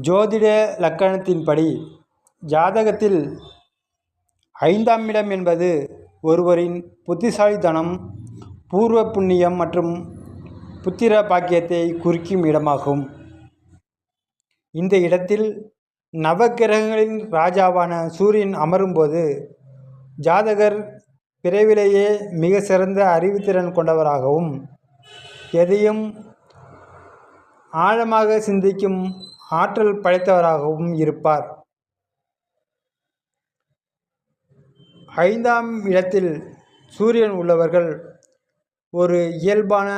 ஜோதிட இலக்கணத்தின்படி ஜாதகத்தில் 5ஆம் இடம் என்பது ஒருவரின் புத்திசாலித்தனம், பூர்வ புண்ணியம் மற்றும் புத்திர பாக்கியத்தை குறிக்கும் இடமாகும். இந்த இடத்தில் நவக்கிரகங்களின் ராஜாவான சூரியன் அமரும்போது ஜாதகர் பிறவிலேயே மிக சிறந்த அறிவுத்திறன் கொண்டவராகவும் எதையும் ஆழமாக சிந்திக்கும் ஆற்றல் படைத்தவராகவும் இருப்பார். 5ஆம் இடத்தில் சூரியன் உள்ளவர்கள் ஒரு இயல்பான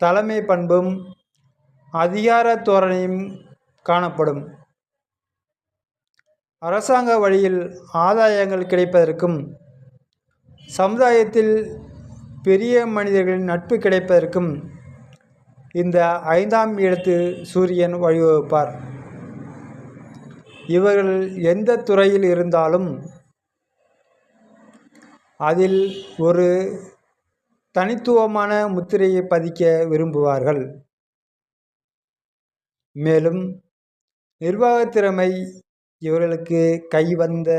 தலைமை பண்பும் அதிகார தோரணையும் காணப்படும். அரசாங்க வழியில் ஆதாயங்கள் கிடைப்பதற்கும் சமுதாயத்தில் பெரிய மனிதர்களின் நட்பு கிடைப்பதற்கும் இந்த 5ஆம் இடத்து சூரியன் வழிவகுப்பார். இவர்கள் எந்த துறையில் இருந்தாலும் அதில் ஒரு தனித்துவமான முத்திரையை பதிக்க விரும்புவார்கள். மேலும் நிர்வாகத் திறமை இவர்களுக்கு கைவந்த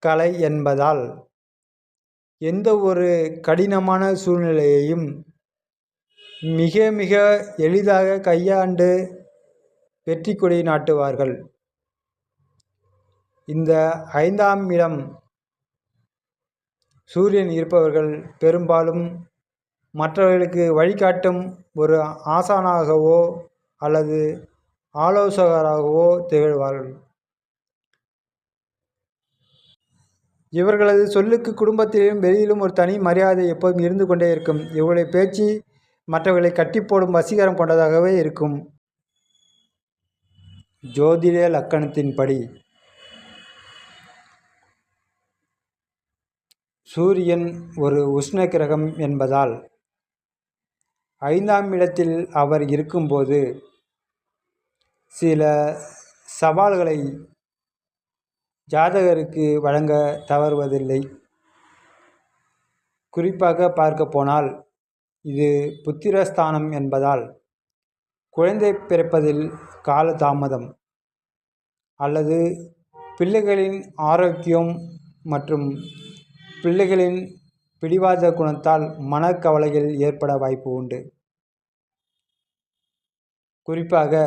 கலை என்பதால் எந்த ஒரு கடினமான சூழ்நிலையையும் மிக மிக எளிதாக கையாண்டு வெற்றி கொடி நாட்டுவார்கள். இந்த 5ஆம் இடம் சூரியன் இருப்பவர்கள் பெரும்பாலும் மற்றவர்களுக்கு வழிகாட்டும் ஒரு ஆசானாகவோ அல்லது ஆலோசகராகவோ திகழ்வார்கள். இவர்களது சொல்லுக்கு குடும்பத்திலும் வெளியிலும் ஒரு தனி மரியாதை எப்போதும் இருந்து கொண்டே இருக்கும். இவர்களுடைய பேச்சு மற்றவர்களை கட்டி போடும் வசீகரம் கொண்டதாகவே இருக்கும். ஜோதிட இலக்கணத்தின்படி சூரியன் ஒரு உஷ்ண கிரகம் என்பதால் 5ஆம் இடத்தில் அவர் இருக்கும்போது சில சவால்களை ஜாதகருக்கு வழங்க தவறுவதில்லை. குறிப்பாக பார்க்க போனால் இது புத்திரஸ்தானம் என்பதால் குழந்தை பிறப்பதில் கால தாமதம் அல்லது பிள்ளைகளின் ஆரோக்கியம் மற்றும் பிள்ளைகளின் பிடிவாத குணத்தால் மனக்கவலைகள் ஏற்பட வாய்ப்பு உண்டு. குறிப்பாக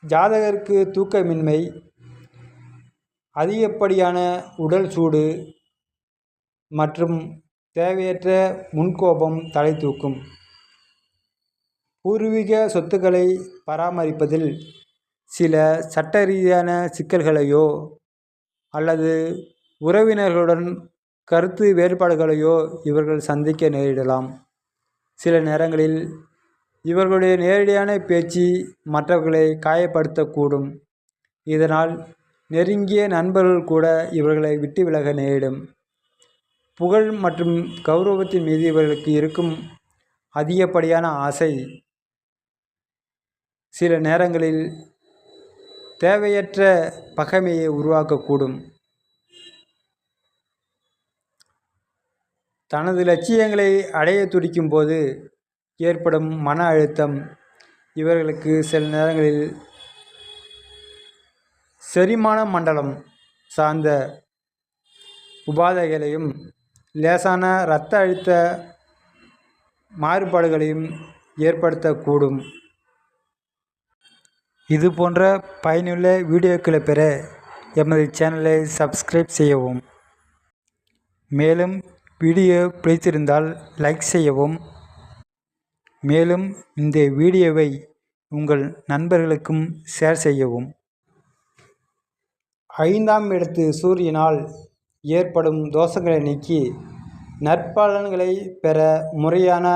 ஜாதகருக்கு தூக்கமின்மை, அதிகப்படியான உடல் சூடு மற்றும் தேவையற்ற முன்கோபம் தலை தூக்கும். பூர்வீக சொத்துக்களை பராமரிப்பதில் சில சட்ட ரீதியான சிக்கல்களையோ அல்லது உறவினர்களுடன் கருத்து வேறுபாடுகளையோ இவர்கள் சந்திக்க நேரிடலாம். சில நேரங்களில் இவர்களுடைய நேரடியான பேச்சு மற்றவர்களை காயப்படுத்தக்கூடும். இதனால் நெருங்கிய நண்பர்கள் கூட இவர்களை விட்டு விலக நேரிடும். புகழ் மற்றும் கௌரவத்தின் மீது இவர்களுக்கு இருக்கும் அதிகப்படியான ஆசை சில நேரங்களில் தேவையற்ற பகைமையை உருவாக்கக்கூடும். தனது லட்சியங்களை அடைய துடிக்கும் போது ஏற்படும் மன அழுத்தம் இவர்களுக்கு சில நேரங்களில் செரிமான மண்டலம் சார்ந்த உபாதைகளையும் லேசான இரத்த அழுத்த மாறுபாடுகளையும் ஏற்படுத்தக்கூடும். இது போன்ற பயனுள்ள வீடியோக்களை பெற எமது சேனலை சப்ஸ்கிரைப் செய்யவும். மேலும் வீடியோ பிடித்திருந்தால் லைக் செய்யவும். மேலும் இந்த வீடியோவை உங்கள் நண்பர்களுக்கும் ஷேர் செய்யவும். 5ஆம் இடத்து சூரியனால் ஏற்படும் தோஷங்களை நீக்கி நற்பலன்களை பெற முறையான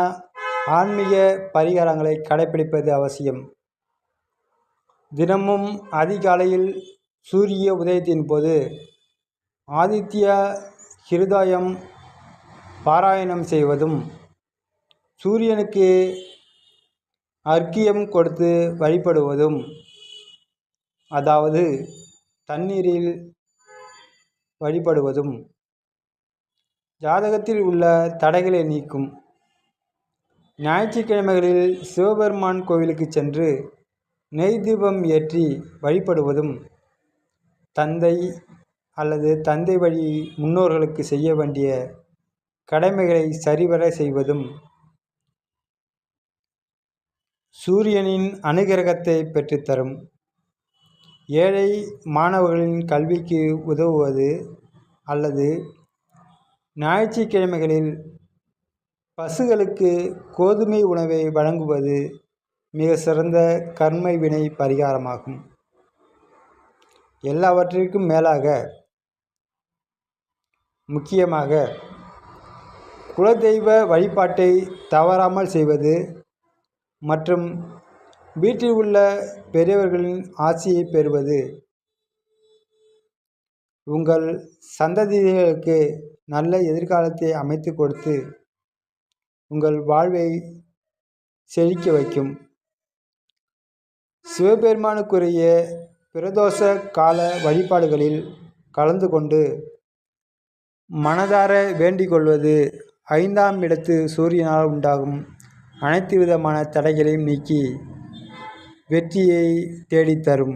ஆன்மீக பரிகாரங்களை கடைபிடிப்பது அவசியம். தினமும் அதிகாலையில் சூரிய உதயத்தின் போது ஆதித்ய ஹிருதயம் பாராயணம் செய்வதும், சூரியனுக்கு அர்க்கியம் கொடுத்து வழிபடுவதும், அதாவது தண்ணீரில் வழிபடுவதும் ஜாதகத்தில் உள்ள தடைகளை நீக்கும். ஞாயிற்றுக்கிழமைகளில் சிவபெருமான் கோவிலுக்கு சென்று நெய் தீபம் ஏற்றி வழிபடுவதும் தந்தை அல்லது தந்தை வழி முன்னோர்களுக்கு செய்ய வேண்டிய கடமைகளை சரிவர செய்வதும் சூரியனின் அனுகிரகத்தை பெற்றுத்தரும். ஏழை மாணவர்களின் கல்விக்கு உதவுவது அல்லது ஞாயிற்றுக்கிழமைகளில் பசுகளுக்கு கோதுமை உணவை வழங்குவது மிக சிறந்த கர்ம வினை பரிகாரமாகும். எல்லாவற்றிற்கும் மேலாக முக்கியமாக குலதெய்வ வழிபாட்டை தவறாமல் செய்வது மற்றும் வீட்டில் உள்ள பெரியவர்களின் ஆசியை பெறுவது உங்கள் சந்ததிகளுக்கு நல்ல எதிர்காலத்தை அமைத்து கொடுத்து உங்கள் வாழ்வை செழிக்க வைக்கும். சிவபெருமானுக்குரிய பிரதோஷ கால வழிபாடுகளில் கலந்து கொண்டு மனதார வேண்டிக் கொள்வது 5ஆம் இடத்து சூரியனால் உண்டாகும் அனைத்து விதமான தடைகளையும் நீக்கி வெற்றியை தேடித்தரும்.